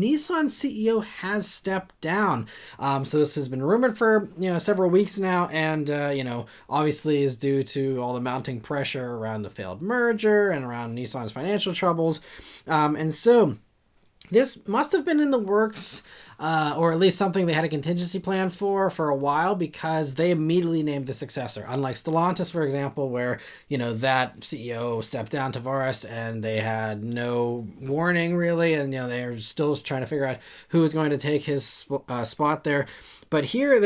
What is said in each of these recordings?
Nissan CEO has stepped down. So this has been rumored for several weeks now, and obviously is due to all the mounting pressure around the failed merger and around Nissan's financial troubles. And so this must have been in the works, or at least something they had a contingency plan for a while, because they immediately named the successor. Unlike Stellantis, for example, where, that CEO stepped down, Tavares, and they had no warning really, and, they were still trying to figure out who was going to take his spot there. But here at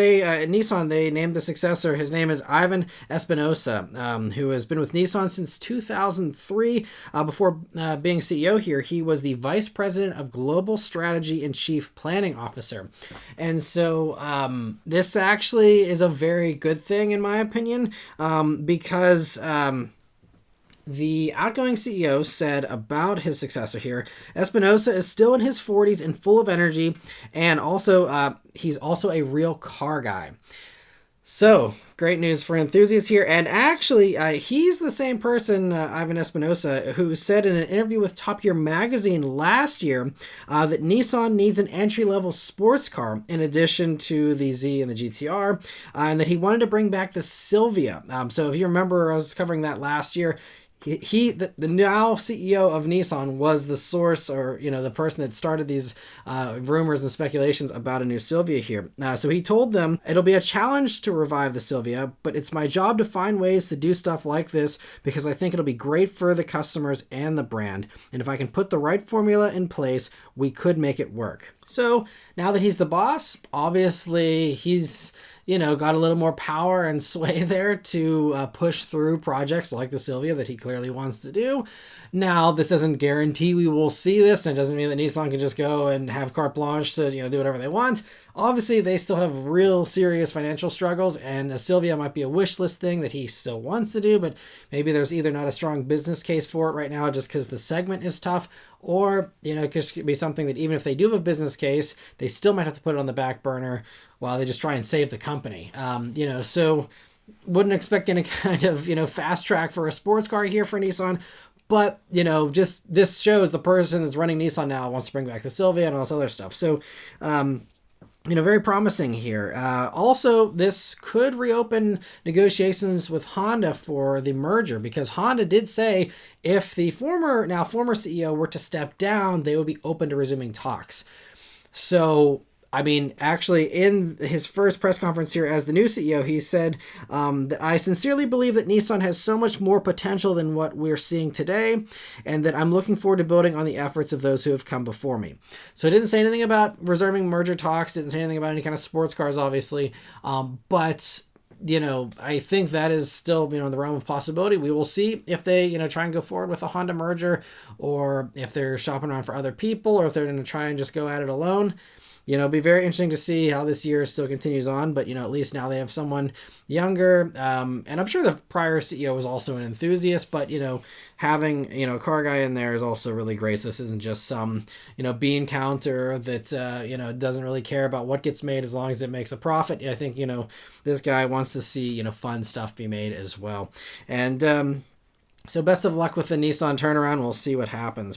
Nissan, they named the successor. His name is Ivan Espinosa, who has been with Nissan since 2003. Before being CEO here, he was the Vice President of Global Strategy and Chief Planning Officer. And so this actually is a very good thing, in my opinion, because the outgoing CEO said about his successor here, Espinosa is still in his 40s and full of energy, and also he's also a real car guy. So, great news for enthusiasts here. And actually, he's the same person, Ivan Espinosa, who said in an interview with Top Gear magazine last year that Nissan needs an entry-level sports car in addition to the Z and the GTR, and that he wanted to bring back the Silvia. So if you remember, I was covering that last year. The now CEO of Nissan was the source, or the person that started these rumors and speculations about a new Silvia here. So he told them, it'll be a challenge to revive the Silvia, but it's my job to find ways to do stuff like this because I think it'll be great for the customers and the brand. And if I can put the right formula in place, we could make it work. So now that he's the boss, obviously he's got a little more power and sway there to push through projects like the Silvia that he clearly wants to do. Now, this doesn't guarantee we will see this, and it doesn't mean that Nissan can just go and have carte blanche to do whatever they want. Obviously, they still have real serious financial struggles, and a Silvia might be a wish list thing that he still wants to do, but maybe there's either not a strong business case for it right now just because the segment is tough, or it could be something that even if they do have a business case, they still might have to put it on the back burner while they just try and save the company. So wouldn't expect any kind of fast track for a sports car here for Nissan. But, just this shows the person that's running Nissan now wants to bring back the Silvia and all this other stuff. So, very promising here. Also, this could reopen negotiations with Honda for the merger, because Honda did say if the former CEO were to step down, they would be open to resuming talks. So, actually, in his first press conference here as the new CEO, he said that I sincerely believe that Nissan has so much more potential than what we're seeing today, and that I'm looking forward to building on the efforts of those who have come before me. So it didn't say anything about resuming merger talks, didn't say anything about any kind of sports cars, obviously, but I think that is still, in the realm of possibility. We will see if they, try and go forward with a Honda merger, or if they're shopping around for other people, or if they're going to try and just go at it alone. It'll be very interesting to see how this year still continues on, but, at least now they have someone younger, and I'm sure the prior CEO was also an enthusiast, but, having, a car guy in there is also really great. So this isn't just some, bean counter that, doesn't really care about what gets made as long as it makes a profit. I think, this guy wants to see, fun stuff be made as well. And, so best of luck with the Nissan turnaround. We'll see what happens.